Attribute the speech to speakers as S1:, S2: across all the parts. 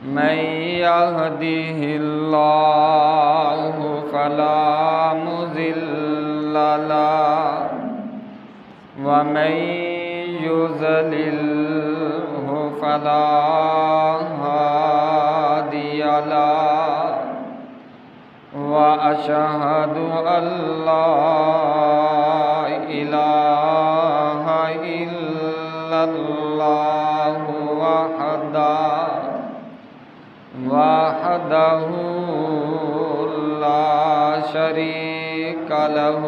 S1: من يهده الله فلا مضل له ومن يضلله فلا هادي له وأشهد أن لا إله إلا الله وحده لا شريك له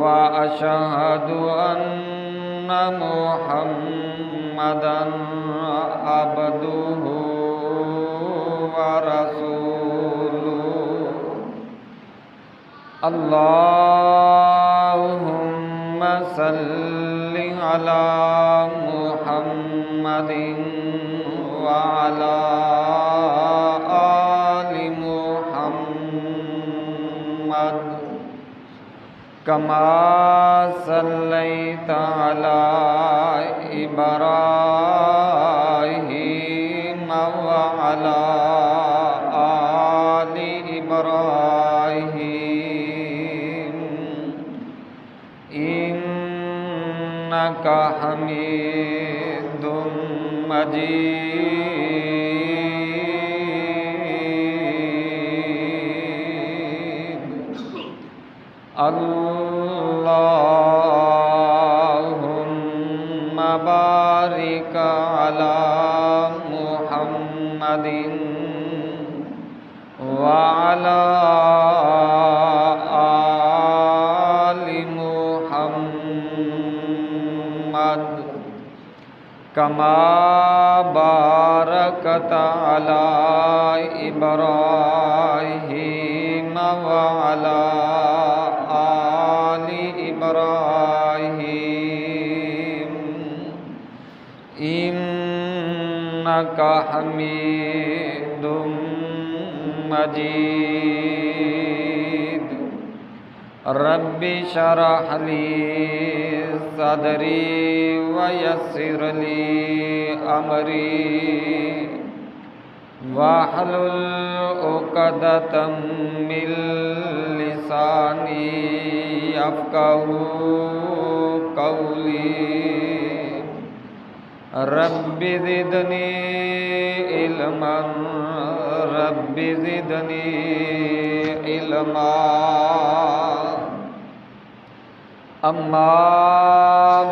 S1: وأشهد أن محمدًا عبده ورسوله. اللهم صل على محمد وعلى آل محمد كما صليت على إبراهيم وعلى آل إبراهيم إنك حميد مجيد. اللهم بارك على محمد وعلى آل محمد كما باركت على إبراهيم وعلى آل إبراهيم إنك حميد مجيد. رب اشرح لي صدري ويسر لي أمري واحلل عقدة من لساني يفقهوا قولي. رب زدني علما رب زدني علما. أما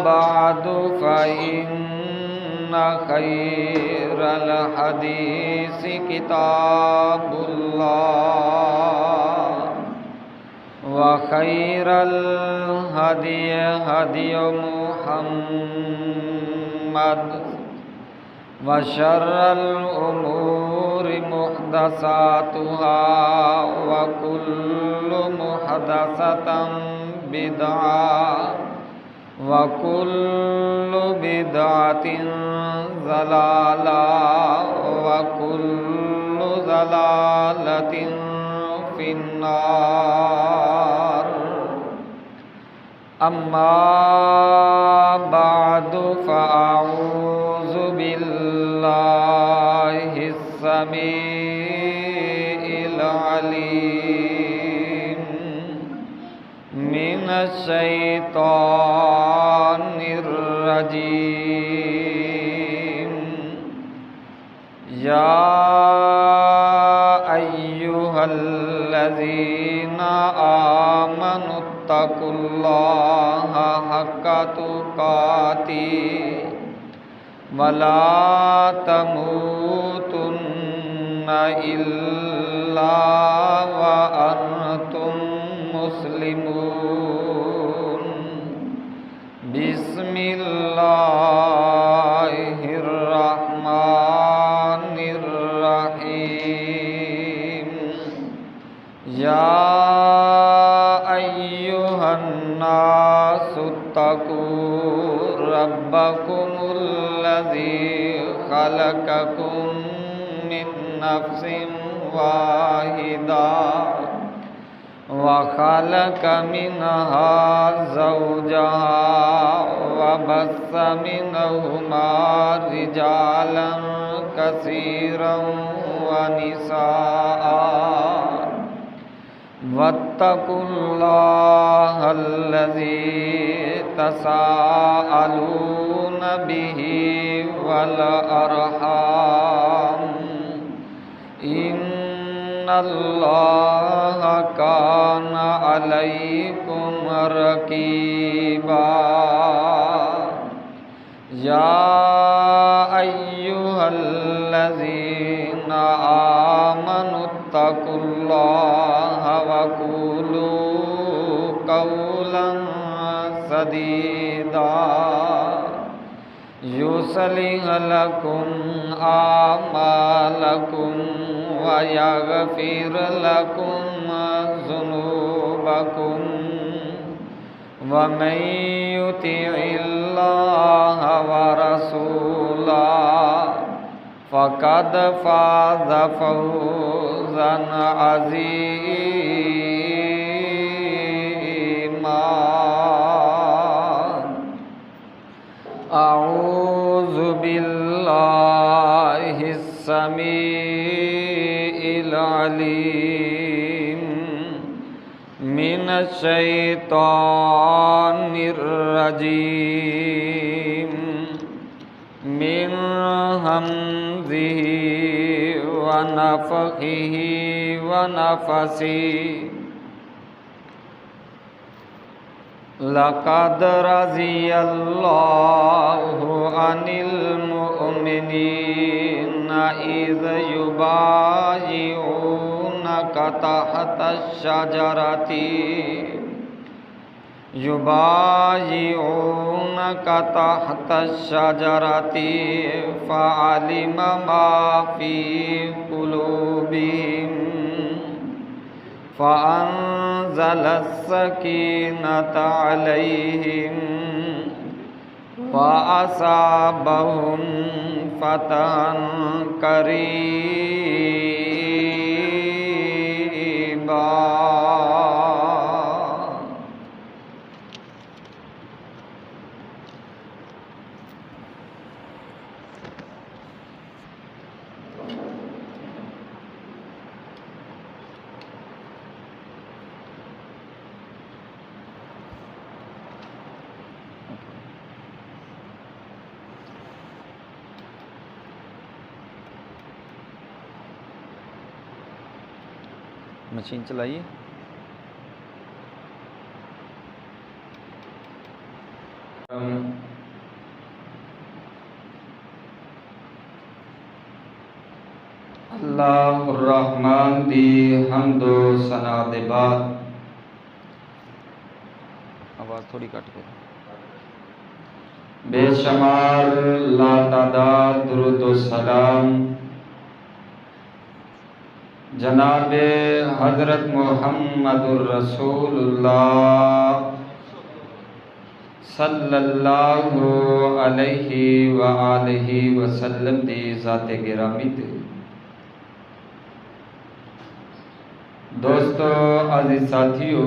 S1: بعد فإن خير الحديث كتاب الله وخير الهدي هدي محمد وشر الأمور محدثاتها وكل محدثة بدعة وكل بدعة ضلالة وكل ضلالة في النار. أما بعد فأعوذ بالله السميع العليم من الشيطان الرجيم. يا أيها الذين آمنوا اتقوا الله حق تقاته ولا تموتن إلا وأنتم مسلمون. بسم الله الرحمن الرحيم. يا أيها الناس اتقوا ربكم الذي خلقكم من نفس واحدة وخلق منها زوجها وبث منهما رجالا كثيرا ونساء واتقوا الله الذي تساءلون به والأرحام إن الله كان عليكم رقيبا يا أيها الذين آمنوا اتقوا الله وقولوا قولا سديدا يصلح لكم أعمالكم ويغفر لكم ذنوبكم ومن يطع الله ورسوله فقد فاز فوزا عظيما أعوذ بالله السميع العليم من الشيطان الرجيم من همزه ونفخه ونفسه لقد رضي الله عن المؤمنين إذ يبايعونك تحت الشجرة فعلم ما في قلوبهم فأنزل السكينة عليهم وأصابهم فتحا قريبا مشین چلائیے. اللہ الرحمن دی حمد و ثنا دے بعد آواز تھوڑی کٹ گئی. بے شمار لا تعداد درود و سلام جناب حضرت محمد الرسول اللہ صلی اللہ علیہ وآلہ وسلم دی ذات گرامی تے. دوستو عزیز ساتھیو،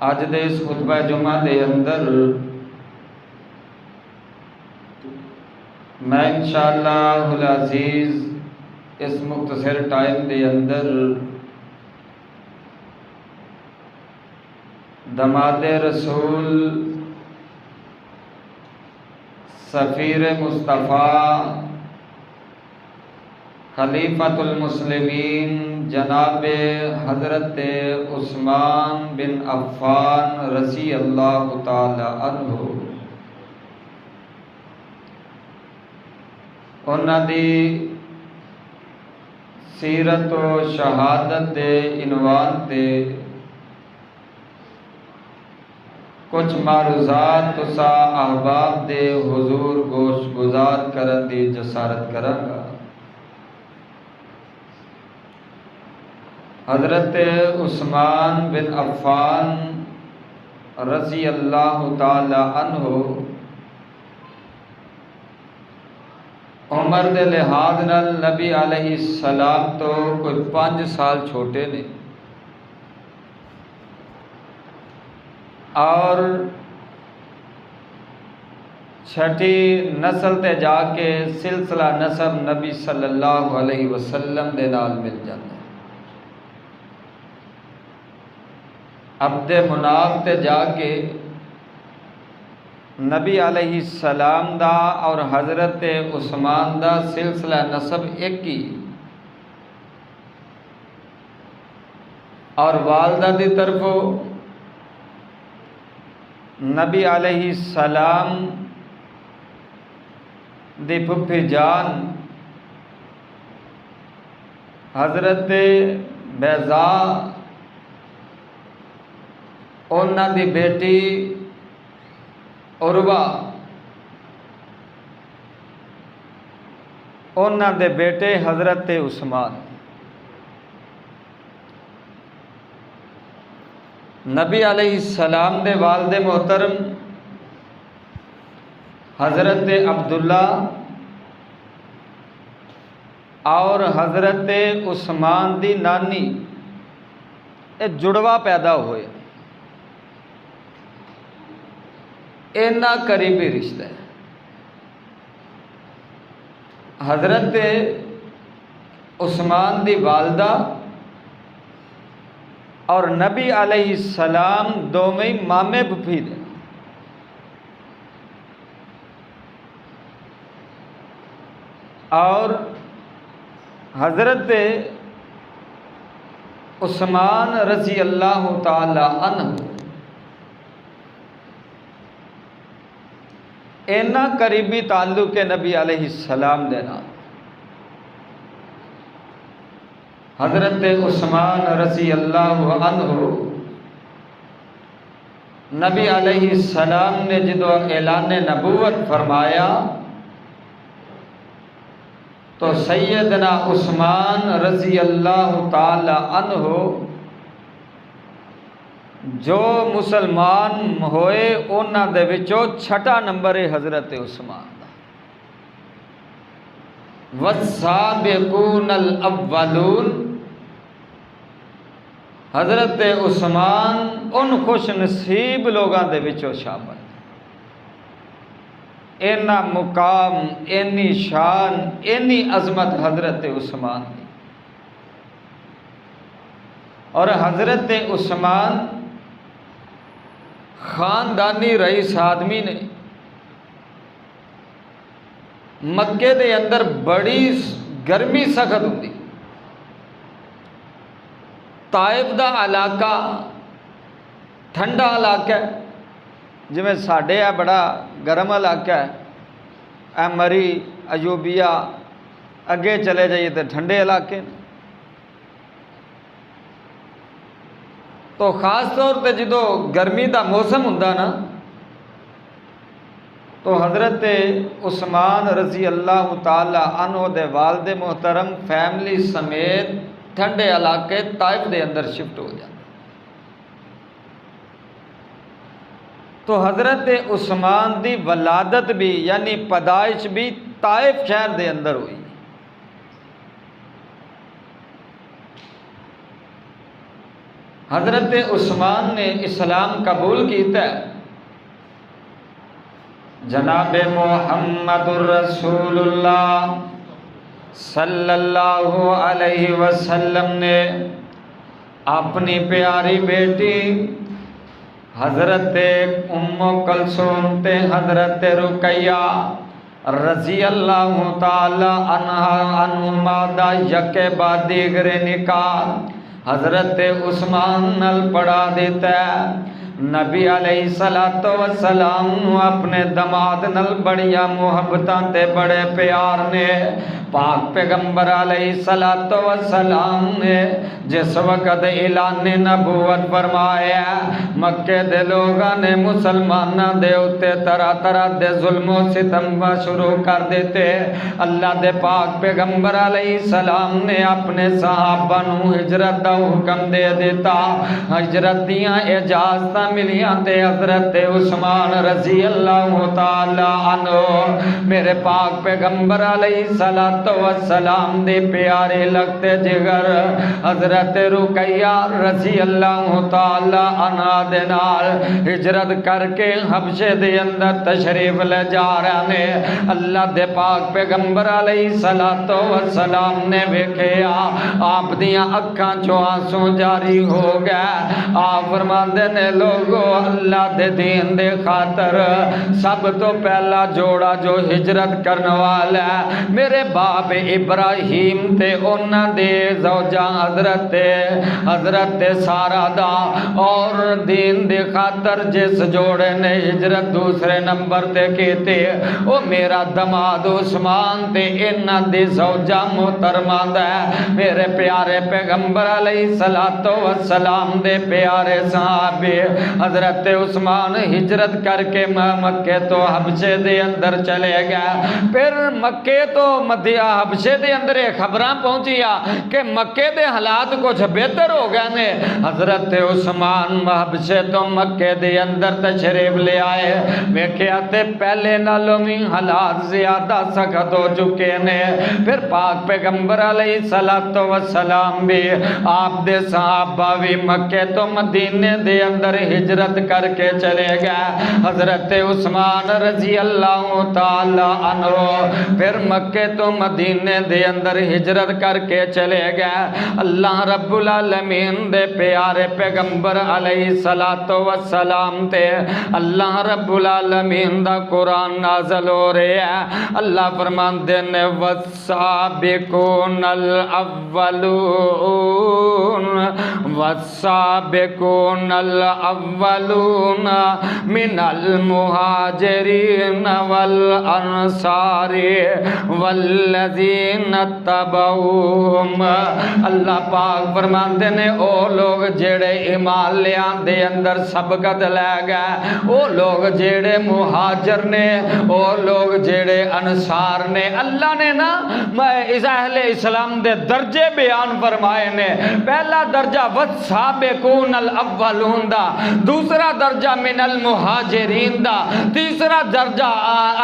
S1: اج دے اس خطبہ جمعہ دے اندر میں انشاءاللہ العزیز اس مختصر ٹائم دے اندر دماد رسول سفیر مصطفیٰ خلیفۃ المسلمین جناب حضرت عثمان بن عفان رضی اللہ تعالی عنہ انہاں دی سیرت و شہادت دے عنوان تے کچھ معروضات تسا احباب دے حضور گوش گزار کرن دی جسارت کرانگا. حضرت عثمان بن عفان رضی اللہ تعالی عنہ عمر دے لحاظ نال نبی علیہ السلام تو کوئی 5 سال چھوٹے نے، اور چھٹی نسل تے جا کے سلسلہ نسب نبی صلی اللہ علیہ وسلم دے نال مل جاتا ہے۔ عبد مناف تے جا کے نبی علیہ السلام دا اور حضرت عثمان دا سلسلہ نسب ایک ہی، اور والدہ دی طرفوں نبی علیہ السلام دی پھپھی جان حضرت بیضاء، اونا دی بیٹی عروہ، اونا دے بیٹے حضرت عثمان۔ نبی علیہ السلام دے والد محترم حضرت عبداللہ اور حضرت عثمان دی نانی اے جڑوا پیدا ہوئے، اینا قریبی رشتہ ہے۔ حضرت عثمان دی والدہ اور نبی علیہ السلام دوویں مامے پھپھی دے، اور حضرت عثمان رضی اللہ تعالی عنہ اینا قریبی تعلق ہے نبی علیہ السلام دے نال۔ حضرت عثمان رضی اللہ عنہ نبی علیہ السلام نے جدو اعلان نبوت فرمایا تو سیدنا عثمان رضی اللہ تعالی عنہ جو مسلمان ہوئے انہاں دے وچوں چھٹا نمبر ہے حضرت عثمان دا۔ والسابقون الاولون، حضرت عثمان ان خوش نصیب لوگاں دے وچوں شامل، اینا مقام، اینی شان، اینی عظمت حضرت عثمان دی۔ اور حضرت عثمان خاندانی رئیس آدمی نے، مکے دے اندر بڑی گرمی سخت ہوندی، طائف دا علاقہ ٹھنڈا علاقہ ہے، جی میں ساڑھے ہے بڑا گرم علاقہ ہے، اے مری ایوبیہ اگے چلے جائیے تو ٹھنڈے علاقے نے۔ تو خاص طور تے جدو گرمی دا موسم ہوندا نا تو حضرت عثمان رضی اللہ تعالی عنہ دے والد محترم فیملی سمیت ٹھنڈے علاقے طائف دے اندر شفٹ ہو جاتے۔ تو حضرت عثمان دی ولادت بھی یعنی پیدائش بھی طائف شہر دے اندر ہوئی۔ حضرت عثمان نے اسلام قبول کیتا ہے، جناب محمد الرسول اللہ صلی اللہ علیہ وسلم نے اپنی پیاری بیٹی حضرت ام کلثوم تے حضرت رقیہ رضی اللہ تعالی عنہما دا یکے بعد دیگرے نکاح حضرت عثمان نل پڑھا دیتا ہے۔ نبی علیہ السلام اپنے دماد نل بڑیا محبتاں تے بڑے پیار نے پاک پیغمبر علیہ السلام نے جس وقت اعلان نبوت فرمایا مکے دے لوگاں نے مسلماناں دے اتے طرح طرح دے ظلم و ستم شروع کر دیتے۔ اللہ دے پاک پیغمبر علیہ السلام نے اپنے صحابہ نو ہجرت دا حکم دے دیتا، ہجرت دیاں اجازتاں ملیاں تے حضرت عثمان رضی اللہ تعالی عنہ میرے پاک پیغمبر علیہ السلام دے پیارے لگتے جگر حضرت رقیہ رضی اللہ تعالی عنہ دے نال ہجرت کر کے حبشے دے اندر تشریف لے جا رہے نے اللہ دے پاک پیغمبر علیہ السلام نے ویکھیا آپ دیاں اکھاں چوں آنسو جاری ہو گئے آپ فرماندے نے لوگو اللہ دے دین دے خاطر سب تو پہلا جوڑا جو ہجرت کرنے والا ہے میرے باپ ابراہیم تے انہاں دے زوجہ حضرت سارہ دا اور دین دے خاطر جس جوڑے نے ہجرت دوسرے نمبر تے کیتے او میرا دماد عثمان تے انہاں دے زوجہ محترمہ دا ہے میرے پیارے پیغمبر علیہ السلام دے پیارے صحابے حضرت عثمان ہجرت کر کے مکے تو حبشے دے اندر چلے گئے پھر مکے تو حبشے دے اندر خبراں پہنچیا کہ مکے دے حالات کچھ بہتر ہو گئے نے حضرت عثمان حبشے تو مکے دے اندر تشریف لے آئے ویکھیا تے پہلے نالوں بھی حالات زیادہ سخت ہو چکے نے پھر پاک پیغمبر علیہ السلام بھی آپ دے صحابہ بھی مکے تو مدینے دے اندر ہجرت کر کے چلے گئے حضرت عثمان رضی اللہ تعالی عنہ پھر مکے تو مدینے دے اندر ہجرت کر کے چلے گئے اللہ رب العالمین دے پیارے پیغمبر علیہ السلام تے اللہ رب العالمین دا قرآن نازل ہو رہے ہیں اللہ فرماندے نے والسابقون الاولون من المہاجرین والانصار والذین اتبعوہم اللہ پاک فرماندے نے او لوگ جیڑے ایمان لے آندے اندر سبقت لے گئے او لوگ جیڑے مہاجر نے او لوگ جیڑے انصار نے اللہ نے نا اہل اسلام دے درجے بیان فرمائے نے پہلا درجہ والسابقون الاولون دا دوسرا درجہ من المہاجرین دا تیسرا درجہ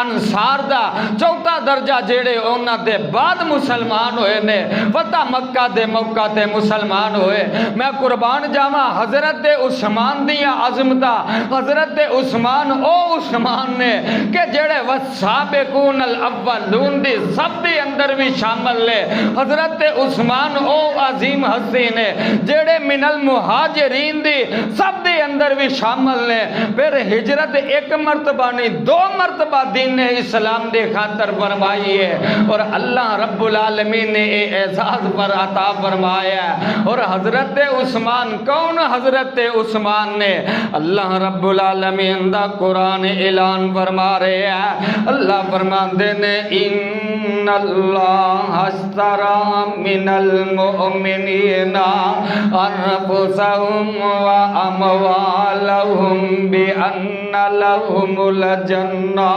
S1: انصار دا چوتھا درجہ جیڑے انہاں دے بعد مسلمان ہوئے نے فتح مکہ دے موقع تے مسلمان ہوئے میں قربان جاواں حضرت عثمان دیاں عظمتاں حضرت عثمان او عثمان نے کہ جیڑے والسابقون الاولون دی سب دے اندر بھی شامل لے حضرت عثمان او عظیم ہستی نے جیڑے من المہاجرین دی سب دے اندر بھی شامل نے پھر ہجرت ایک مرتبہ نہیں دو مرتبہ دین اسلام دے خاطر فرمائی ہے اور اللہ رب العالمین نے اعزاز پر عطا فرمایا ہے اور حضرت عثمان کون حضرت عثمان نے اللہ رب العالمین دا قرآن اعلان فرما رہے ہیں اللہ فرماندے نے ان اللہ اشترى من المؤمنین انفسهم واموالهم بان لهم الجنہ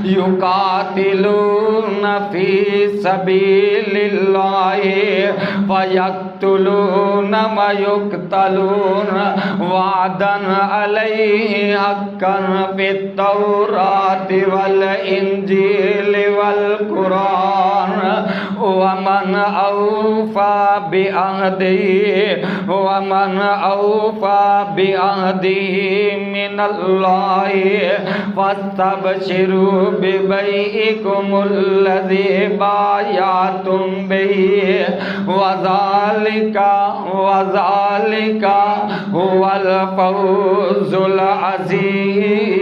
S1: یقاتلون فی سبیل اللہ فیقتلون ویقتلون وعدا علیہ حقا فی التوراۃ والانجیل والقرآن ومن اوفى بعهده من الله فاستبشروا ببيعكم الذي بايعتم به وذلك هو الفوز العظيم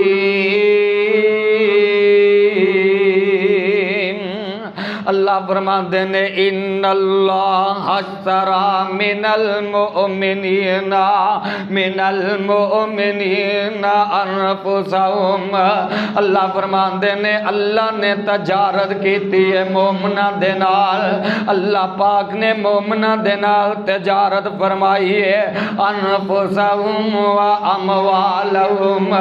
S1: اللہ فرماتے ہیں ان اللہ اشترى من المؤمنین انفسهم اللہ فرماتے ہیں اللہ نے تجارت کیتی ہے مومنہ دے نال اللہ پاک نے مومنہ دے نال تجارت فرمائی ہے انفسهم و اموال لہم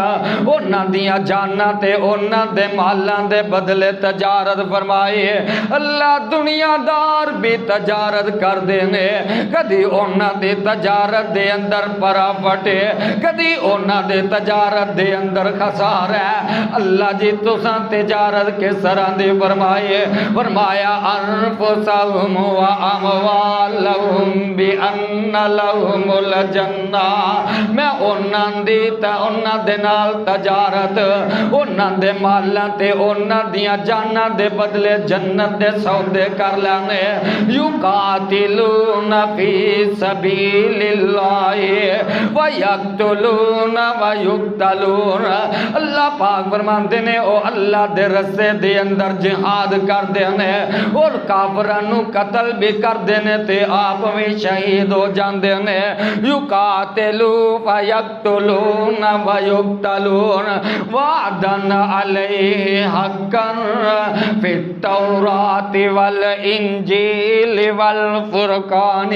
S1: انہاں دیاں جاناں تے انہاں دے مالاں دے بدلے تجارت فرمائی اللہ دنیا دار بھی تجارت کر دینے کدی انہاں دی تجارت دے اندر پراپٹے کدی انہاں دے تجارت دے اندر خسار ہے اللہ جی تساں تجارت کس طرح دی فرمائے فرمایا انفسہم و اموالہم بان لہم الجنہ میں انہاں دی انہاں دے نال تجارت انہاں دے مالاں تے انہاں دیاں جاناں دے بدلے جنت دے سودے کر لینے یقاتلون فی سبیل اللہ ویقتلون ویقتلون اللہ پاک فرماندے نے او اللہ دے رستے دے اندر جہاد کر دینے اور کافرانو قتل بھی کر دینے تے آپ بھی شہید ہو جاندے نے یقاتلون ویقتلون ویقتلون وعدن علیہ حقا فی التوراۃ والانجیل والفرقان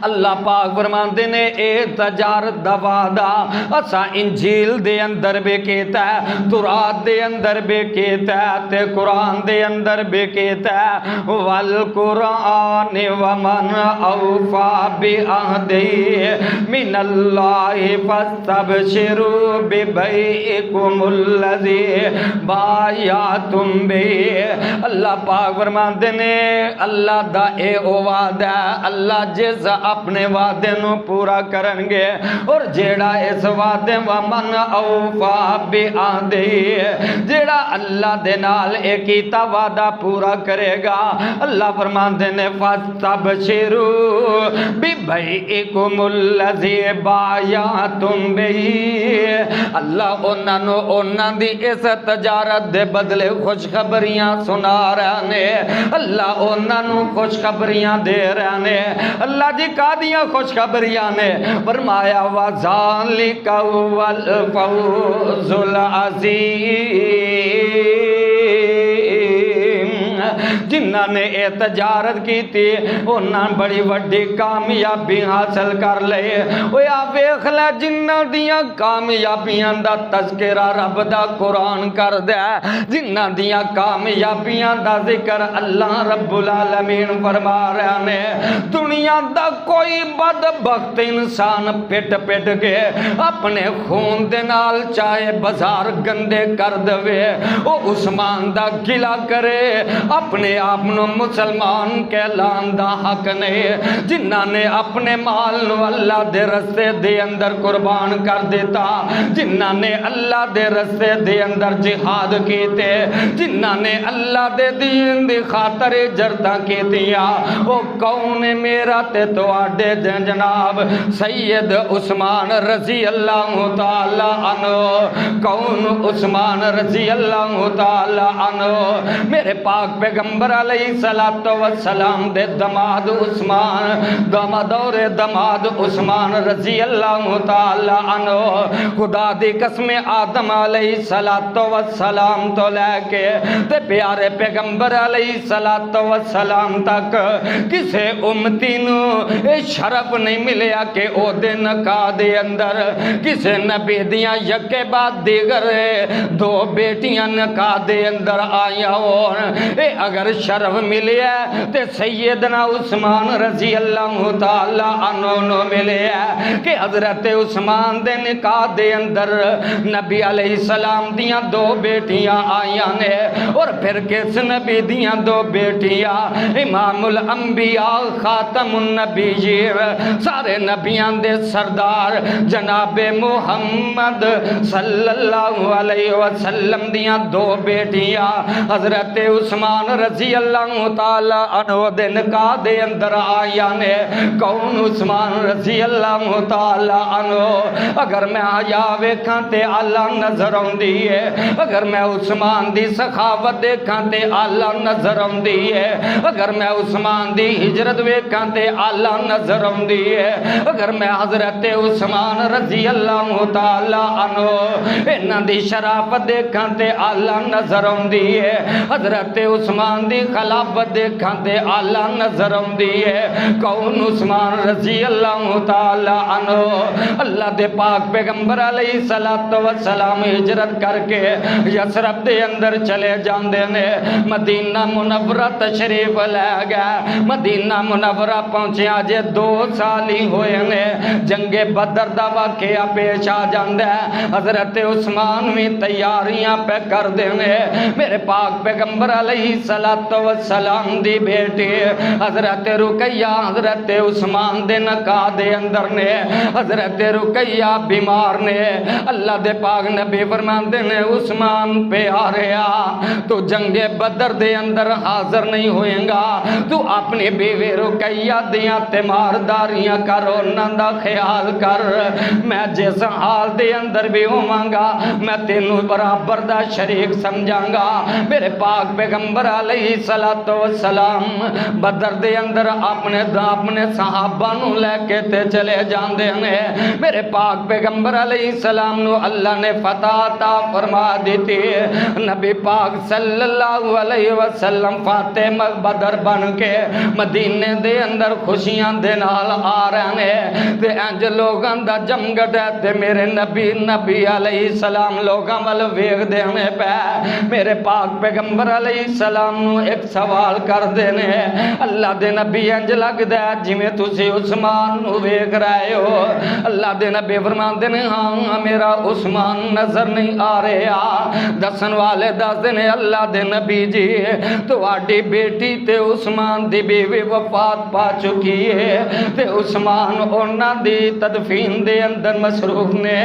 S1: اللہ پاک فرماندے نے اے تجارت دا وعدہ اسا انجیل دے اندر بھی کیتا ہے تورات دے اندر بھی کیتا ہے تے قرآن دے اندر بھی کیتا ہے والقرآن ومن اوفا بعہدہ من اللہ فاستبشروا ببیعکم الذی بایعتم بہ اللہ پاک فرماندے نے اللہ دا اے او وعدہ اللہ جس اپنے وعدے نو پورا کرنگے اور جیڑا اس وعدے ومن اوفا بعہدہ جیڑا اللہ دے نال ایک کیتا وعدہ پورا کرے گا اللہ فرماندے نے فاستبشروا ببیعکم الذی بایعتم بہ اللہ انہاں دی اس تجارت دے بدلے خوشخبریاں سنا رہے نے اللہ انہاں خوشخبریاں دے رہے نے اللہ جی کا دیا خوشخبریاں نے فرمایا وَذَلِكَ هُوَ الْفَوْزُ الْعَظِيمُ جنہاں نے اے تجارت کی تھی انہاں بڑی وڈی کامیابی حاصل کر لے ویا ویکھ لے جنہاں دیاں کامیابیاں دا تذکرہ رب دا قرآن کر دے جنہاں دیاں کامیابیاں دا ذکر اللہ رب العالمین فرما رہے نے دنیا دا کوئی بدبخت انسان پٹ پٹ کے اپنے خون دے نال چاہے بازار گندے کر دوے او عثمان دا گلہ کرے اپنے اپنو مسلمان کہلان دا حق نہیں جنہاں نے اپنے مال نو اللہ دے رستے دے اندر قربان کر دیتا جنہاں نے اللہ دے رستے دے اندر جہاد کیتے جنہاں نے اللہ دے دین دی خاطر جرتاں کیتیا وہ کون میرا تے تو آڈے جناب سید عثمان رضی اللہ تعالی عنہ کون عثمان رضی اللہ تعالی عنہ میرے پاک پیغمبر علیہ السلام دے دماد عثمان دماد عثمان رضی اللہ تعالی عنہ خدا دی قسم آدم علیہ السلام تو لے کے تے پیارے پیغمبر علیہ السلام تک کسے امتی نو اے شرف نہیں ملیا کہ او دن کا دے اندر کسے نبی دیاں یکے بعد دیگر دو بیٹیاں نکاح دے اندر آیا ہون اے اگر شرف ملے تے سیدنا عثمان رضی اللہ تعالی عنہ نو ملے کہ حضرت عثمان دے نکاح دے اندر نبی علیہ السلام دیاں دو بیٹیاں آیاں نے اور پھر کس نبی دیاں دو بیٹیاں امام الانبیاء خاتم النبیین سارے نبیاں دے سردار جناب محمد صلی اللہ علیہ وسلم دیاں دو بیٹیاں حضرت عثمان رضی اللہ تعالی عنہ دے نکاح دے اندر آیا نے کون عثمان رضی اللہ تعالی عنہ اگر میں آیا ویکھاں تے اللہ نظر آندی ہے اگر میں عثمان دی سخاوت دیکھاں تے اللہ نظر آندی ہے اگر میں عثمان دی ہجرت ویکھاں تے اللہ نظر آندی ہے اگر میں حضرت عثمان رضی اللہ تعالی عنہ انہاں دی شرافت دیکھاں تے اللہ نظر آندی ہے حضرت عثمان دی دی خلافت دیکھاں تے آلہ نظر آندی ہے کون عثمان رضی اللہ تعالی عنہ اللہ دے پاک پیغمبر علیہ السلام ہجرت کر کے یثرب دے اندر چلے جاندے نے مدینہ منورہ تشریف لے گئے مدینہ منورہ پہنچے آجے 2 سال ہی ہوئے نے جنگ بدر دا واقعہ پیش آ جاندے حضرت عثمان بھی تیاریاں پہ کر دینے میرے پاک پیغمبر علیہ السلام دی بیٹی حضرت رقیہ حضرت عثمان دے نکاح دے اندر نے حضرت رقیہ بیمار نے اللہ دے پاک نبی فرماندے نے عثمان پہ آ رہا تو جنگ بدر دے اندر حاضر نہیں ہوئیں گا تو اپنی بیوی رقیہ دیاں تیمارداریاں کرو نندہ خیال کر میں جس حال دے اندر بھی ہوں گا میں تینوں برابر دا شریک سمجھاں گا میرے پاک پیغمبر علیہ السلام بدر دے اندر اپنے صحابہ نو لے کے تے چلے جاندے ہیں میرے پاک پیغمبر علیہ السلام نو اللہ نے فتح عطا فرما دیتی نبی پاک صلی اللہ علیہ وسلم فاتح بدر بن کے مدینے دے اندر خوشیاں دے نال آ رہے ہیں تے انج لوگاں دا جمگٹ ہے تے میرے نبی علیہ السلام لوگاں وال ویکھ دے نے پے میرے پاک پیغمبر علیہ السلام نو ایک سوال کر دینے اللہ دے نبی انج لگدا ہے جویں تسی عثمان نو ویکھ رہے ہو اللہ دے نبی فرماندے نے ہاں میرا عثمان نظر نہیں آ رہا دسن والے دس نے اللہ دے نبی جی تواڈی بیٹی تے عثمان دی بیوی وفات پا چکی ہے تے عثمان انہاں دی تدفین دے اندر مصروف نے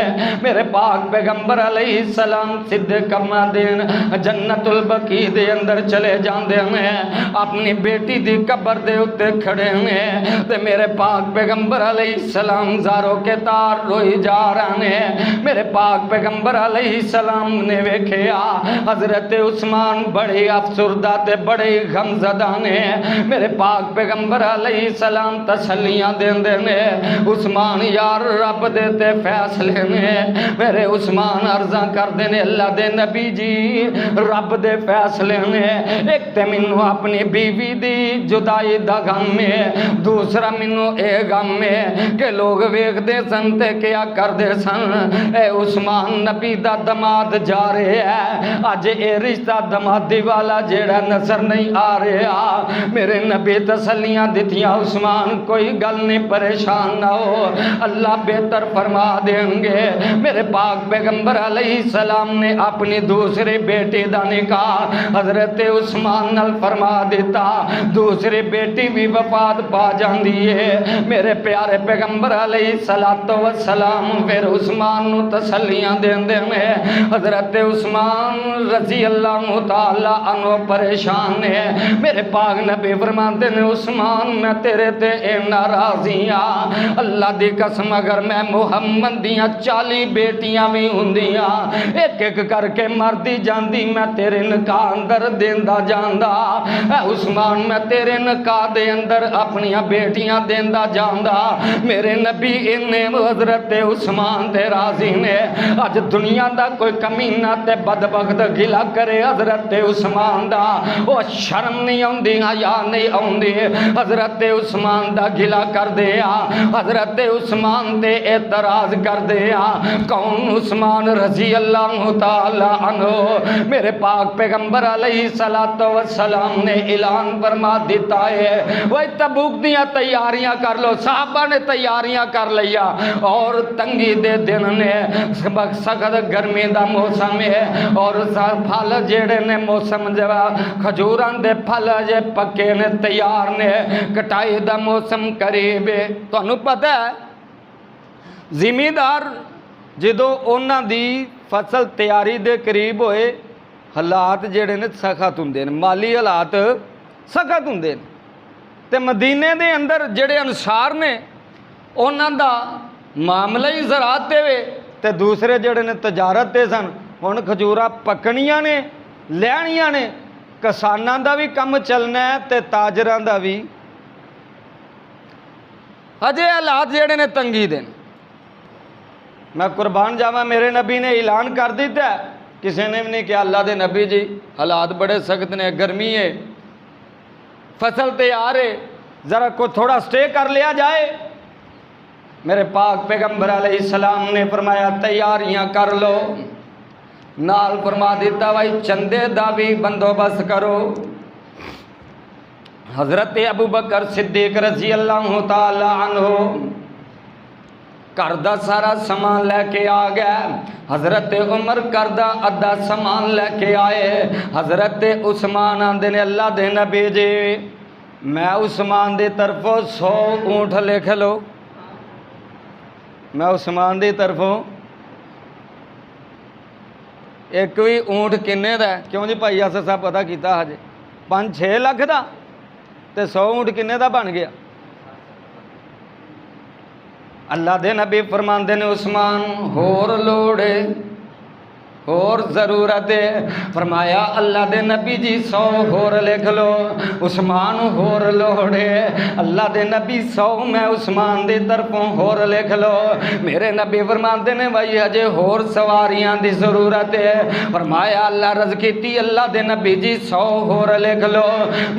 S1: میرے پاک پیغمبر علیہ السلام سدھے کما دین جنت البقیع دے اندر چلے جاندے ہیں اپنی بیٹی دی قبر دے اتے کھڑے ہیں تے میرے پاک پیغمبر علیہ السلام زاروں کے تار روئی جا رہے ہیں میرے پاک پیغمبر علیہ السلام نے ویکھیا حضرت عثمان بڑے افسردہ تے بڑے غمزدہ نے میرے پاک پیغمبر علیہ السلام تسلیاں دیندے نے عثمان یار رب دیتے فیصلے نے میرے عثمان عرضاں کر دینے اللہ دے نبی جی رب دے فیصلے نے ایک تے منو اپنی بیوی دی جدائی دا غم میں دوسرا منو اے غم میں کہ لوگ ویکھ دے سن تے کیا کر دے سن اے عثمان نبی دا دماد جا رہے ہے آج اے رشتہ دمادی والا جیڑا نظر نہیں آ رہا میرے نبی تسلیاں دیتیاں عثمان کوئی گل نہیں پریشان نہ ہو اللہ بہتر فرما دیں گے میرے پاک پیغمبر علیہ السلام نے اپنی دوسری بیٹی دا نکاح حضرت عثمان نال فرما دیتا دوسری بیٹی بھی وفات پا جاندی ہے میرے پیارے پیغمبر علیہ السلام پھر عثمان نو تسلیاں دیندے میں حضرت عثمان رضی اللہ تعالی عنہ پریشان ہے میرے پاک نبی فرماتے ہیں عثمان میں تیرے تے اے ناراضی ہاں اللہ دی قسم اگر میں محمد دیاں 40 بیٹیاں بھی ہوندیاں ایک ایک کر کے مردی جاندی میں تیرے نکاح اندر دیندا جاندا اے عثمان میں تیرے نکاح دے اندر اپنی بیٹیاں دیندا جاندا میرے نبی انہیں حضرت عثمان دے راضی نے اج دنیا دا کوئی کمینہ تے بدبخت گلا کرے حضرت عثمان دا وہ شرم نہیں آندی حیا نہیں آندی حضرت عثمان دا گلا کر دیا حضرت عثمان دے اعتراض کر دیا کون عثمان رضی اللہ تعالی عنہ میرے پاک پیغمبر علیہ السلام نے اعلان فرما دیتا ہے وہ تبوک دیاں تیاریاں کر لو صحابہ نے تیاریاں کر لیا اور تنگی دے دن نے سخت گرمی دا موسم ہے اور پھل جیڑے نے موسم جوا کھجوران دے پھل جے پکے نے تیار نے کٹائی دا موسم قریب ہے تو انہوں پتہ ہے زمیندار جدو اونا دی فصل تیاری دے قریب ہوئے حالات جڑے نے سخت ہوندے نے مالی حالات سخت ہوندے نے تے مدینے دے اندر جڑے انصار نے اونا دا معاملہ ہی زراعت دے وے تے دوسرے جڑے نے تجارت دے سن ہن کھجورا پکنیاں نے لینیاں نے کساناں دا بھی کم چلنا ہے تے تاجراں دا بھی اجے حالات جڑے نے تنگی دے میں قربان جاواں میرے نبی نے اعلان کر دیتا ہے کسی نے بھی نہیں کہا اللہ دے نبی جی حالات بڑے سخت نے گرمی ہے فصل تیار ہے، ذرا کو تھوڑا سٹے کر لیا جائے۔ میرے پاک پیغمبر علیہ السلام نے فرمایا تیاریاں کر لو، نال فرما دیتا بھائی چندے دا بھی بندوبست کرو۔ حضرت ابو بکر صدیق رضی اللہ تعالی عنہ گھر دا سارا سامان لے کے آ گیا، حضرت عمر گھر دا ادھا سامان لے کے آئے، حضرت عثمان آندے نے اللہ دے نبی جی میں عثمان دی طرفوں 100 اونٹ لکھ لو، میں عثمان دی طرفوں ایک بھی اونٹ کنے دا ہے؟ کیوں جی بھائی اساں صاحب پتہ کیتا ہجے 5-6 لاکھ دا تے 100 اونٹ کنے دا بن گیا؟ اللہ دے نبی فرماندے نے عثمان ہور لوڑے اور ضرورت ہے، فرمایا اللہ دے نبی جی 100 ہور لکھ لو، عثمان ہور لوڑے، اللہ دے نبی 100 میں عثمان دی طرفوں ہور لکھ لو۔ میرے نبی فرماندے نے بھائی اجے ہور سواریاں دی ضرورت ہے، فرمایا اللہ رض کیتی اللہ دے نبی جی 100 ہور لکھ لو۔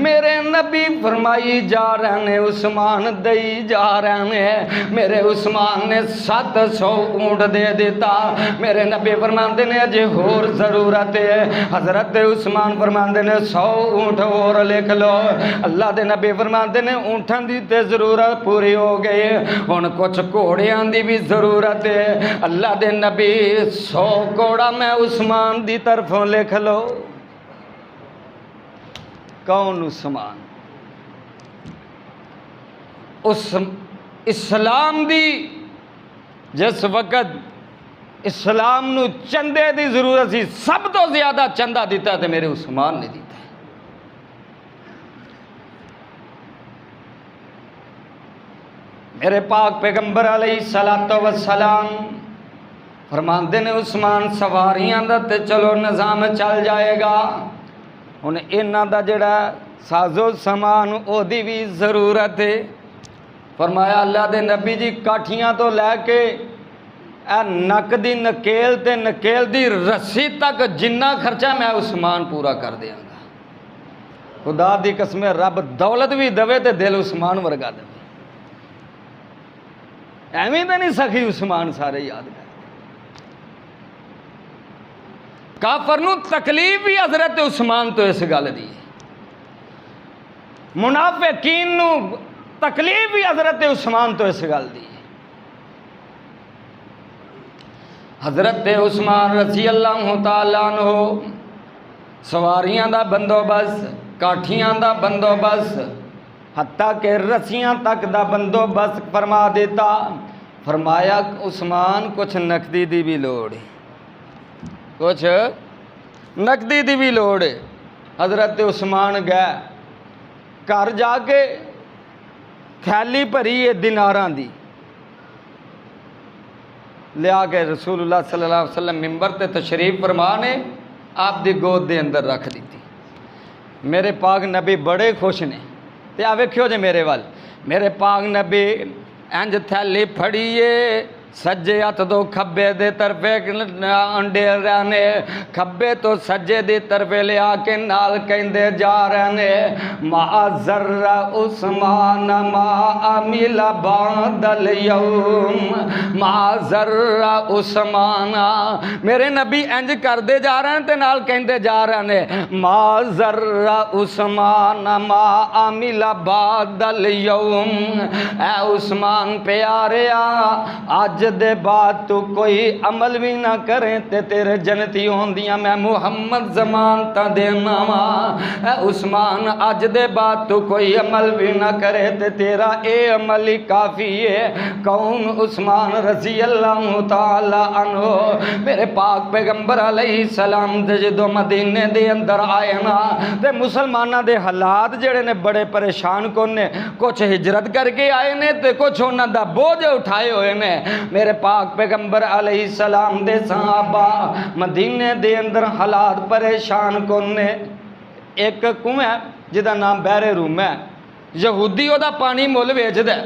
S1: میرے نبی فرمائی جا رہے ہیں عثمان دئی جا رہے ہیں، میرے عثمان نے 700 اونٹ دے دیتا۔ میرے نبی فرماندے نے جے ہور ضرورت ہے، حضرت عثمان فرماندے نے 100 اونٹ اور لکھ لو۔ اللہ دے نبی فرماندے نے اونٹاں دی تے ضرورت پوری ہو گئی، ہن کچھ گھوڑیاں دی بھی ضرورت ہے۔ اللہ دے نبی 100 گھوڑا میں عثمان دی طرفوں لکھ لو۔ کون عثمان؟ اس اسلام دی جس وقت اسلام نو چندے دی ضرورت سی سب تو زیادہ چندہ دیتا ہے تو میرے عثمان نے دیتا ہے۔ میرے پاک پیغمبر علیہ السلام فرماندے نے عثمان سواریاں دا تے چلو نظام چل جائے گا، ہن انہاں دا جڑا سازو سامان او دی بھی ضرورت ہے۔ فرمایا اللہ دے نبی جی کاٹھیاں تو لے کے اے نک دی نکیل تے نکیل دی رسی تک جنہ خرچہ میں عثمان پورا کر دیاں گا۔ خدا دی قسم رب دولت بھی دوے تے دل عثمان ورگا دے، ایویں تے نہیں سخی عثمان سارے یاد کر۔ کافر نو تکلیف بھی حضرت عثمان تو اس گل دی، منافقین نو تکلیف بھی حضرت عثمان تو اس گل دی۔ حضرت عثمان رضی اللہ تعالیٰ عنہ سواریاں دا بندوبست، کاٹھیاں دا بندوبست، حتیٰ کہ رسیاں تک دا بندوبست فرما دیتا۔ فرمایا عثمان کچھ نقدی دی بھی لوڑ ہے، کچھ نقدی دی بھی لوڑ ہے۔ حضرت عثمان گئے گھر جا کے تھیلی بھری ہے دیناراں دی لیا کے رسول اللہ صلی اللہ علیہ وسلم ممبر تے تشریف فرما نے آپ دی گود دے اندر رکھ دیتی۔ میرے پاک نبی بڑے خوش نے تے آ ویکھیو جے میرے وال، میرے پاک نبی انج تھیلی پھڑیے سجے ہاتھ دو کھبے دے طرفے انڈے رہنے، کھبے تو سجے دی طرفے لیا کے نال کہندے جا رہنے ما ذر عثمان ما عمل بعد اليوم، ما ذر عثمان۔ میرے انج انج کردے جا رہے ہیں تے نال کہندے جا رہے ہیں ما ذر عثمان ما عمل بعد اليوم۔ اے عثمان پیاریا آج دے بعد تو کوئی عمل بھی نہ کریں تے تیرے جنتی ہوندیاں میں محمد زمان تا دینا وا۔ اے عثمان آج دے بعد تو کوئی عمل بھی نہ کرے تے تیرا اے عمل ہی کافی ہے۔ کون؟ عثمان رضی اللہ تعالی عنہ۔ میرے پاک پیغمبر علیہ السلام دے جدو مدینے دے اندر آئے نا تے مسلمانہ دے حالات جڑے نے بڑے پریشان کونے، کچھ ہجرت کر کے آئے نے تے کچھ انہاں دا بوجھ اٹھائے ہوئے نے۔ میرے پاک پیغمبر علیہ السلام دے صحابہ مدینے دے اندر حالات پریشان کونے۔ ایک کنویں جدا نام بحر روم ہے، یہودی او دا پانی مول ویچ دے۔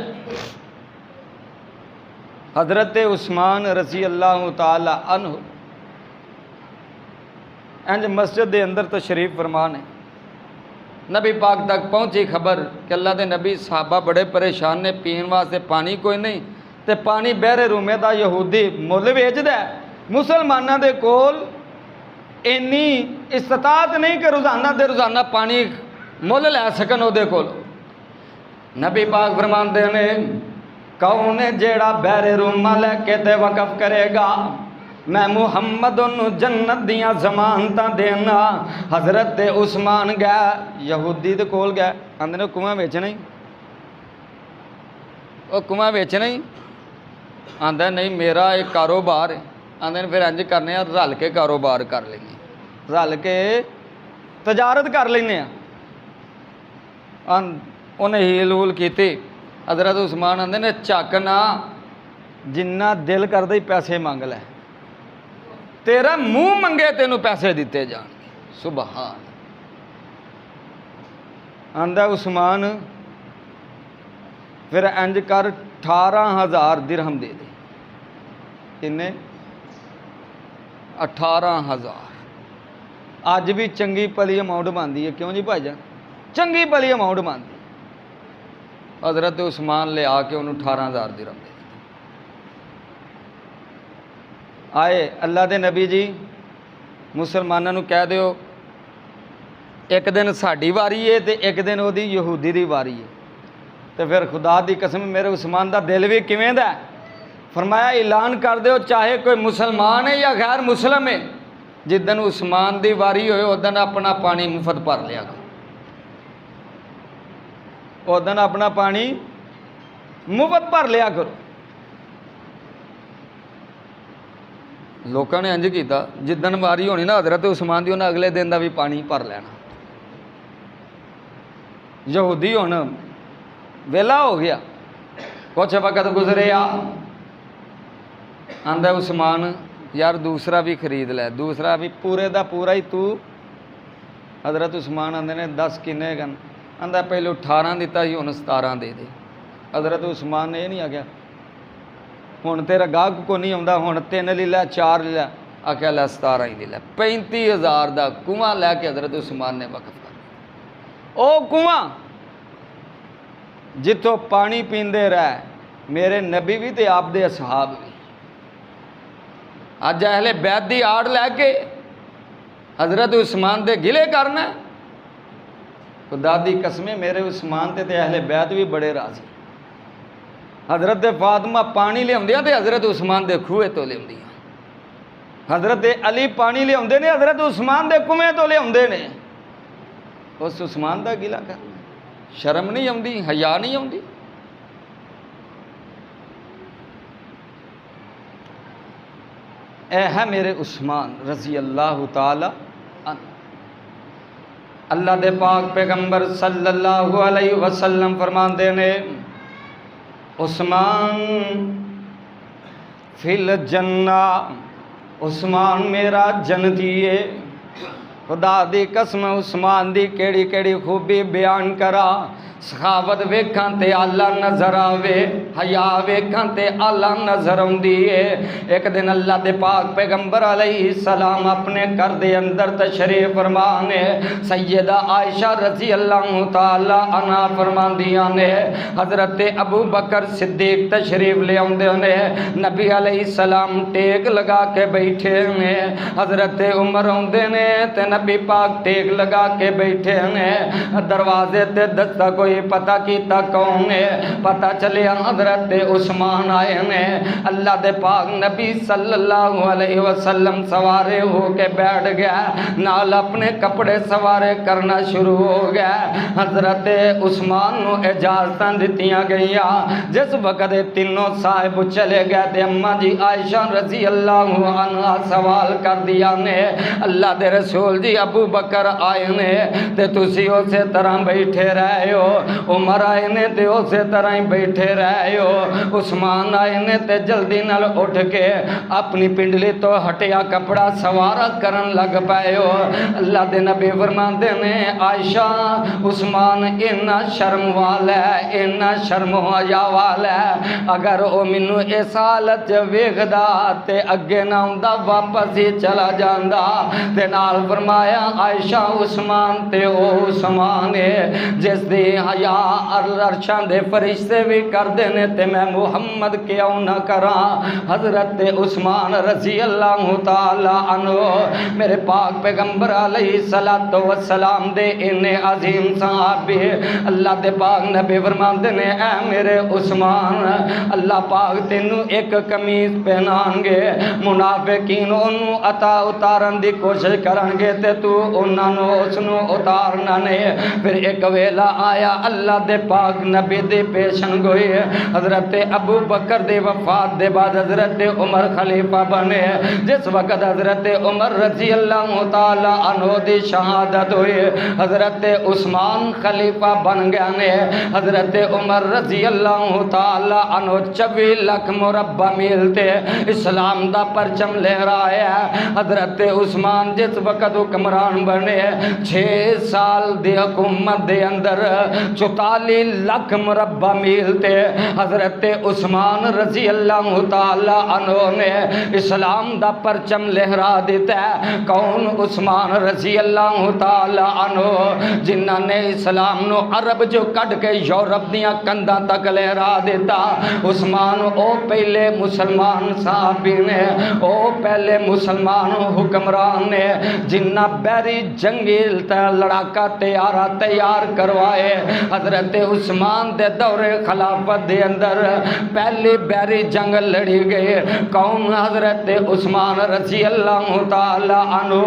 S1: حضرت عثمان رضی اللہ تعالی عنہ انج مسجد دے اندر تشریف فرما نے،
S2: نبی پاک تک پہنچی خبر کہ اللہ دے نبی صحابہ بڑے پریشان نے، پین واسطے پانی کوئی نہیں، تے پانی بحر رومے دا یہودی مل ویچدا ہے، مسلماناں دے کول اینی استطاعت نہیں کہ روزانہ دے روزانہ پانی مل لے سکن او دے کول۔ نبی پاک فرماندے نے کون ہے جیڑا بحر روما لے کے تے وقف کرے گا، میں محمد انہوں جنت دیاں ضمانتاں دینا۔ حضرت عثمان گیا یہودی دے کول گیا، آندے نے کنواں ویچنا ہی، وہ کنواں ویچنا ہی، آندا نہیں میرا ایک کاروبار ہے، آندے نے پھر انج کرنے ہیں رل کے کاروبار کر لینے، رل کے تجارت کر لینے ہیں۔ انہیں ہیل ہول کیتی، حضرت عثمان آندے نے چاکنا جنہ دل کردے ہی پیسے مانگ لے، تیرا منہ منگے تینوں پیسے دیتے جان گے، سبحان۔ آندا عثمان پھر انج کر 18,000 درہم دے دے، کنے 18,000۔ اج بھی چنگی پلی اماؤنٹ بنتی ہے، کیوں جی بھائی جان؟ چنگی پلی اماؤنٹ بنتی۔ حضرت عثمان لے آ کے انہوں 18,000 درہم دے دیتے۔ آئے اللہ دے نبی جی مسلمانوں نو کہہ دیو ایک دن ساڈی واری ہے تے ایک دن وہ یہودی دی واری ہے، تے پھر خدا دی قسم میرے عثمان دا دل بھی کیویں دا ہے؟ فرمایا اعلان کر دیو چاہے کوئی مسلمان ہے یا غیر مسلم ہے، جس دن عثمان دی واری ہوئے اس دن اپنا پانی مفت بھر لیا کرو، اس دن اپنا پانی مفت بھر لیا کرو۔ لوگوں نے انج کیتا، جس دن واری ہونی نا حضرت عثمان دی انہیں اگلے دن دا بھی پانی بھر لینا۔ یہودی ہن ویلا ہو گیا، کچھ وقت گزریا، آندا عثمان یار دوسرا بھی خرید لے، دوسرا بھی پورے دا پورا ہی تو۔ حضرت عثمان آندے نے 10 کنے گن، آندا پہلو 18 دیتا ہی ہن 17 دے دے۔ حضرت عثمان نے یہ نہیں آگیا ہن تیرا گاہک کو نہیں آਉਂدا، ہن 3 لے لے 4 لے لے، آکھیا لے 17 ہی لے لے۔ 35,000 دا کنواں لے کے حضرت عثمان نے وقف کر دیا۔ او کنواں جتوں پانی پیندے رہے میرے نبی بھی تے آپ دے اصحاب بھی، اج اہل بیت دی آڑ لے کے حضرت عثمان دے گلے کرنا ہے۔ خدا دی قسمیں میرے عثمان تے اہل بیت بھی بڑے راضی۔ حضرت فاطمہ پانی لیاندیاں تے حضرت عثمان دے کھوے تو لیاندیاں، حضرت علی پانی لیاندے نے حضرت عثمان دے کنویں تو لیاندے نے۔ اس عثمان دا گلہ کرنا شرم نہیں آندی، حیا نہیں آندی؟ اے ہے میرے عثمان رضی اللہ تعالی عنہ۔ اللہ دے پاک پیغمبر صلی اللہ علیہ وسلم فرماندے نے عثمان فی الجنہ، عثمان میرا جنتی ہے۔ خدا دی قسم عثمان دی کیڑی کیڑی خوبی بیان کرا، سخاوت ویکھاں تے اللہ نظر آوے، حیا ویکھاں تے اللہ نظر آندی ہے۔ ایک دن اللہ دے پاک پیغمبر علیہ السلام اپنے گھر دے اندر تشریف فرمانے، سیدہ عائشہ رضی اللہ تعالی عنہا فرماندیاں نے حضرت ابو بکر صدیق تشریف لے آندے نے، نبی علیہ السلام ٹیک لگا کے بیٹھے نے، حضرت عمر آندے نے تے نبی پاک ٹیک لگا کے بیٹھے نے، دروازے تے دستک کوئی پتہ کیتا کون ہے، پتہ چلیا حضرت عثمان آئے نے۔ اللہ دے پاک نبی صلی اللہ علیہ وسلم سوارے ہو کے بیٹھ گیا، نال اپنے کپڑے سوارے کرنا شروع ہو گیا۔ حضرت عثمان نو اجازتاں دتیاں گئیاں، جس وقت تینوں صاحب چلے گئے تے اماں جی عائشہ رضی اللہ عنہا سوال کر دیا نے، اللہ دے رسول جی ابو بکر آئے نے تے تسی اسی طرح بیٹھے رہے ہو، عمر آئے نے تے اسی طرح ہی بیٹھے رہے ہو عثمان آئے نے تے جلدی نال اٹھ کے اپنی پنڈلی تو ہٹیا کپڑا سوارا کرن لگ پائے ہو اللہ دے نبی فرماندے نے عائشہ عثمان اینا شرم والا ہے اینا شرم و حیا والا ہے اگر او مینوں اس حالت ویکھدا تے اگے نہ ہوندا واپس ہی چلا جاندا تے نال فرمایا عائشہ عثمان تے او عثمان ہے جس دی حیا عرشاں دے فرشتے بھی کردے نے تے میں محمد کیوں نہ کراں حضرت عثمان رضی اللہ تعالی عنہ میرے پاک پیغمبر علیہ الصلوۃ والسلام دے انہیں عظیم صحابی اللہ دے پاک نبی فرماندے نے اے میرے عثمان اللہ پاک تینوں ایک قمیض پہنان گے منافقین انہوں عطا اتارن دی کوشش کرن گے تے تو انہاں نو اس نو اتارنا نہیں پھر ایک ویلا آیا اللہ دے پاک نبی دی پیشن گوئی حضرت ابو بکر دی وفات دے بعد حضرت عمر خلیفہ بنے جس وقت حضرت عمر رضی اللہ تعالی عنہ دی شہادت ہوئی حضرت عثمان خلیفہ بن گیا نے حضرت عمر رضی اللہ تعالی عنہ 24 لاکھ مربع میل تے اسلام دا پرچم لہرایا حضرت عثمان جس وقت حکمران بنے 6 سال دی حکومت دے اندر 44 لاکھ مربع میل تے حضرت عثمان رضی اللہ تعالی عنہ نے اسلام دا پرچم لہرا دیتا ہے کون عثمان رضی اللہ تعالی عنہ جنہاں نے اسلام نو عرب جو کٹ کے یورپ دیاں کنداں تک لہرا دیتا عثمان او پہلے مسلمان صحابی نے او پہلے مسلمان حکمران نے جنہاں بیری جنگی لڑاکا تیار کروائے حضرت عثمان دے دور خلافت دے اندر پہلی بیری جنگ لڑی گئی کون حضرت عثمان رضی اللہ تعالی عنہ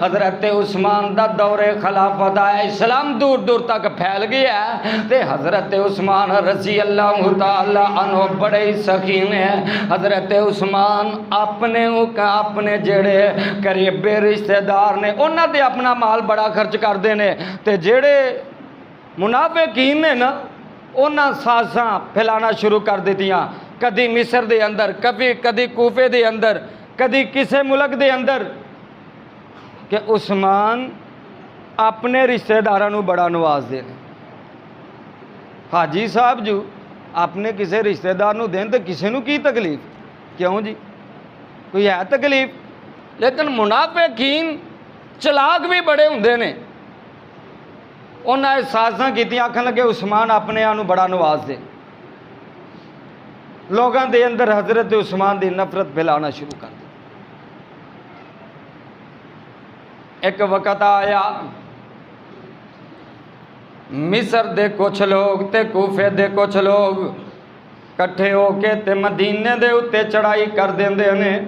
S2: حضرت عثمان دا دور خلافت آیا اسلام دور دور تک پھیل گیا ہے تے حضرت عثمان رضی اللہ تعالی عنہ بڑے سخین ہیں حضرت عثمان اپنے جڑے قریبی رشتہ دار نے انہاں دے اپنا مال بڑا خرچ کردے نے تے جڑے منافقین نے نا انہاں سازاں پھیلانا شروع کر دیتیاں کدی مصر دے اندر کدی کوفے دے اندر کدی کسے ملک دے اندر کہ عثمان اپنے رشتہ داراں نو بڑا نواز دے حاجی صاحب جو اپنے کسے رشتہ دار نو دین تے کسے نو کی تکلیف کیوں جی کوئی ہے تکلیف لیکن منافقین چلاک بھی بڑے ہوندے نے انہاں سازاں کیتیاں آکھن لگے عثمان اپنے آنو بڑا نواز دے لوگاں دے اندر حضرت عثمان دی نفرت پھیلانا شروع کر دی ایک وقت آیا مصر دے کچھ لوگ تے کوفے دے کچھ لوگ کٹھے ہو کے تے مدینے دے اتے چڑھائی کر دیندے نے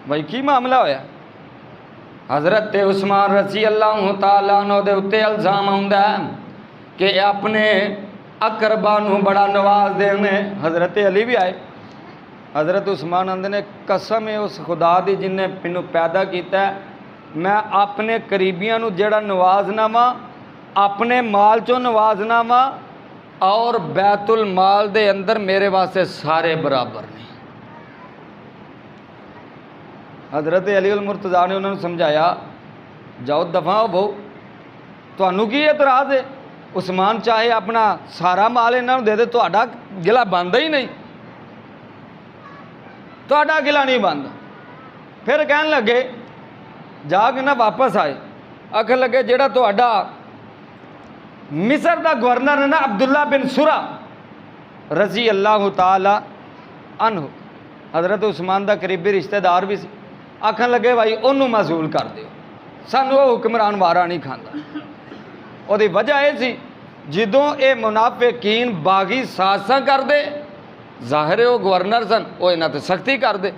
S2: بھائی کی معاملہ ہویا حضرت عثمان رضی اللہ تعالیٰ عنہ دے اتے الزام ہوندا ہے کہ اپنے اقربا نو بڑا نواز دینے حضرت علی بھی آئے حضرت عثمان آندے نے قسم ہے اس خدا دی جن نے مینوں پیدا کیتا ہے میں اپنے قریبیاں نو جڑا نوازنا وا اپنے مال چوں نوازنا وا اور بیت المال دے اندر میرے واسطے سارے برابر نہیں حضرت علی المرتضیٰ نے انہوں نے سمجھایا جاؤ دفاع ہو بہو تانوں کی اعتراض ہے عثمان چاہے اپنا سارا مال انہوں نے دے دے تو آڈا گلہ باندھا ہی نہیں تو آڈا گلہ نہیں باندھا پھر کہنے لگے جا کے نہ واپس آئے آکھن لگے جیڑا تو آڈا مصر دا گورنر ہے نا عبداللہ بن سرا رضی اللہ تعالی عنہ حضرت عثمان دا قریبی رشتہ دار بھی سی آکھن لگے بھائی انہوں معزول کر دیو سانو وہ حکمران وارا نہیں کھاندا وہ دی وجہ یہ سی جدوں اے منافقین باغی سازاں کر دے ظاہر ہے وہ گورنر سن وہ انہاں تے سختی کر دے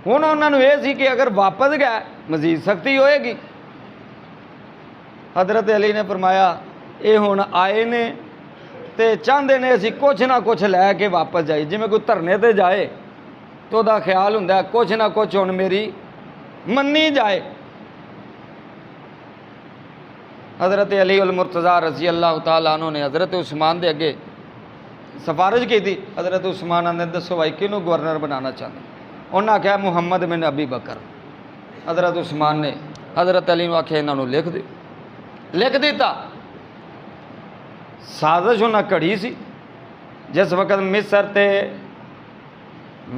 S2: ہن انہاں نوں یہ سی کہ اگر واپس گئے مزید سختی ہوئے گی حضرت علی نے فرمایا اے ہن آئے نے تے چاہندے نے اسی کچھ نہ کچھ لے کے واپس جائے جی میں کوئی دھرنے تے جائے تو دا خیال ہوندا ہے کچھ نہ کچھ ہن میری منی جائے حضرت علی المرتضیٰ رضی اللہ تعالیٰ عنہ نے حضرت عثمان دے اگے سفارش کی تھی. حضرت عثمان نے دسو بھائی کنوں گورنر بنانا چاہتے. انہوں نے کہا محمد بن ابی بکر. حضرت عثمان نے حضرت علی نے آخیا انہوں لکھ دیتا. سازش انہیں کڑی سی. جس وقت مصر تے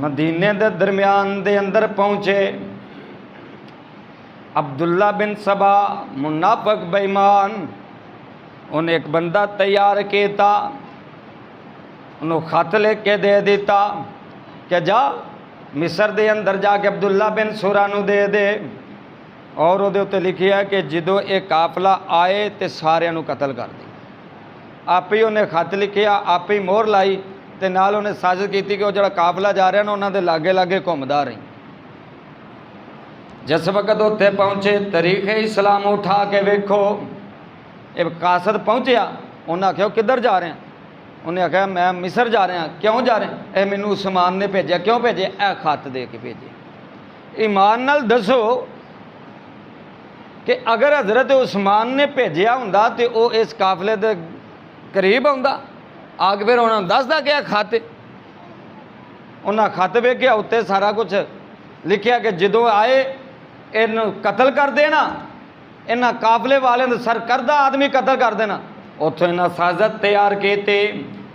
S2: مدینے دے درمیان دے اندر پہنچے عبداللہ بن سبا منافق بے ایمان انہیں ایک بندہ تیار کیتا. انہوں خط لکھ کے دے دیتا کہ جا مصر دے اندر جا کے عبداللہ بن سورہ نو دے دے. اور وہ دے لکھیا کہ جدو ایک قافلہ آئے تے سارے نو قتل کر دی. آپ ہی انہیں خط لکھیا, آپ ہی مہر لائی تے نال انہیں سازش کی کہ وہ جڑا قافلہ جا رہا ہے نا انہوں دے لاگے لاگے گھومدا رہی. جس وقت اتنے پہنچے تاریخ اسلام اٹھا کے ویکھو. ایک قاصد پہنچیا, انہیں آخیا کدھر جا رہے ہیں؟ انہیں آخیا میں مصر جا رہا. کیوں جا رہے ہیں؟ اے مینوں عثمان نے بھیجا. کیوں بھیجے؟ اے خط دے کے بھیجے. ایمان نال دسو کہ اگر حضرت عثمان نے بھیجیا ہوندا تے وہ اس قافلے دے قریب ہوندا؟ آگ پھر انہوں نے دسدا کہ خط. انہیں خط ویکھیا اتنے سارا کچھ لکھیا کہ جدو آئے ان قتل کر دینا, انہاں قافلے والے سرکردہ آدمی قتل کر دینا. اتوں انہاں سازت تیار کیتے.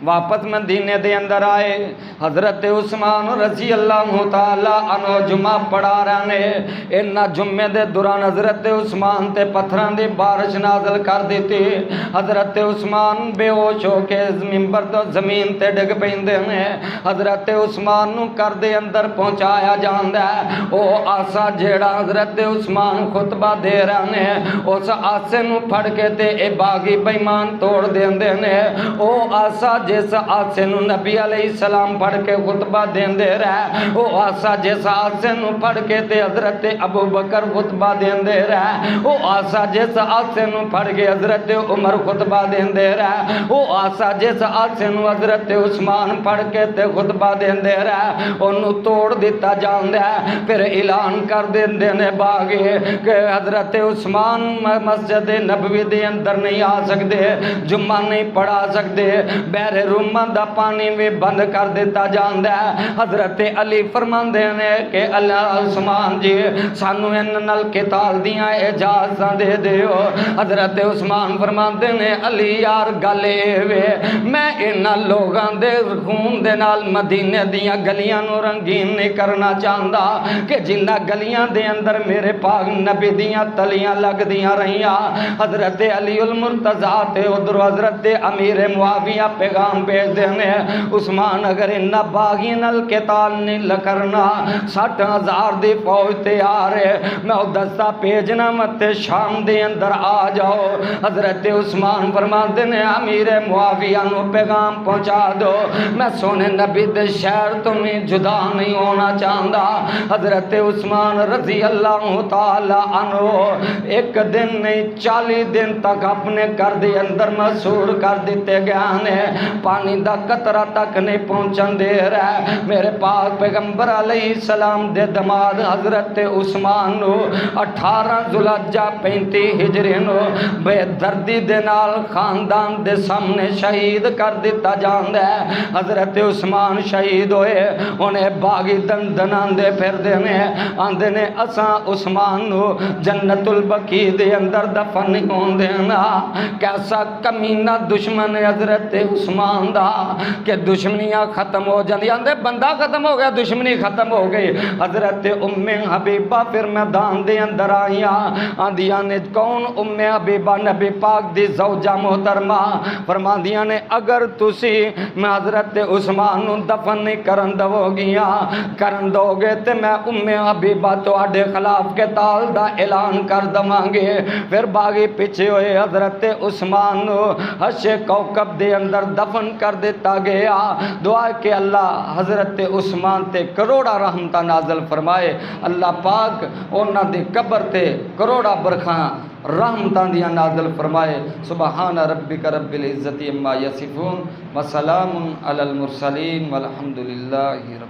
S2: واپس مدینے دے اندر آئے. حضرت عثمان رضی اللہ تعالی عنہ جمعہ پڑھا رہے نے. انہاں جمعے دے دوران حضرت عثمان تے پتھراں دی بارش نازل کر دیتی. حضرت عثمان بے ہوش ہو کے منبر تو زمین تے ڈگ پیندے نے. حضرت عثمان نو کر دے اندر پہنچایا جاندا ہے. او آسا جیڑا حضرت عثمان خطبہ دے رہے نے اس آسے نو پھڑ کے تے اے باغی بے ایمان توڑ دیندے نے. او آسا جس آسے نو نبی علیہ السلام پڑھ کے خطبہ دیندے رہے, وہ آسا جس آسے نو پڑھ کے تے حضرت ابو بکر خطبہ دیندے رہے, وہ آسا جس آسے نو پڑھ کے حضرت عمر خطبہ دیندے رہے, وہ آسا جس آسے نو حضرت عثمان پڑھ کے تے خطبہ دیندے رہے. انہوں توڑ دیتا جاندے ہے. پھر اعلان کر دیندے نے باغے کہ حضرت عثمان مسجد نبوی دے اندر نہیں آ سکتے, جمعہ نہیں پڑھا سکتے. بہر رومان دا پانی بھی بند کر دیتا جاندا ہے. حضرت علی فرماندے نے کہ اللہ عثمان جی سانو ان نال قتال دیاں اجازتاں دے دیو. حضرت عثمان فرماندے نے علی یار گل اے وے میں انہاں لوگاں دے خون دے نال مدینے دیاں گلیاں نو رنگین نہیں کرنا چاہندا کہ جنہاں گلیاں دے اندر میرے پاک نبی دیاں تلیاں لگ دیاں رہیاں. حضرت علی المرتضیٰ تے ادھر حضرت امیر معاویہ پیغام بھیج دینے. عثمان اگر انہا باغی نال قتال نہیں کرنا 60,000 دی فوج تیار ہے, میں دستہ بھیجنا مت شام دے اندر آ جاؤ. حضرت عثمان فرماتے نے امیر معاویہ نو پیغام پہنچا دو میں سونے نبی دے شہر تمہیں جدا نہیں ہونا چاہتا. حضرت عثمان رضی اللہ تعالی عنہ ایک دن نہیں 40 دن تک اپنے گھر دے اندر مسور کر دیتے گئے ہیں. پانی دا قطرہ تک نہیں پہنچن دے رہا. میرے پاک پیغمبر علیہ السلام دے دماد حضرت عثمان نو 18 ذوالحجہ 35 ہجری نو بے دردی دے نال خاندان دے سامنے شہید کر دیتا جاندا ہے. حضرت عثمان شہید ہوئے. انہیں باغی دندنان دے پھر دینے آندے نے اساں عثمان نو جنت البقیع دے اندر دفن نہیں ہون دینا. کیسا کمینہ دشمن حضرت عثمان دا کہ دشمنیاں ختم ہو جاندی. آندے بندہ ختم ہو گیا دشمنی ختم ہو گئی. حضرت ام حبیبہ پھر میدان دے اندر آئیاں. آندیاں نے کون ام حبیبہ نبی پاک دی زوجہ محترمہ فرماندیاں نے اگر تسی میں حضرت عثمان نو دفن نہیں کرن دو گے تے میں ام حبیبہ تواڈے خلاف قتال دا اعلان کر دواں گے. پھر باغی پیچھے ہوئے حضرت عثمان نو حش کوکب دے اندر دفن کر دیتا گیا. دعا کہ اللہ حضرت عثمان تے کروڑا رحمتہ نازل فرمائے. اللہ پاک انہاں دی قبر تے کروڑا برکھاں رحمتاں دیاں نازل فرمائے. سبحان ربک رب العزت عما یصفون وسلام علی المرسلین والحمد للہ رب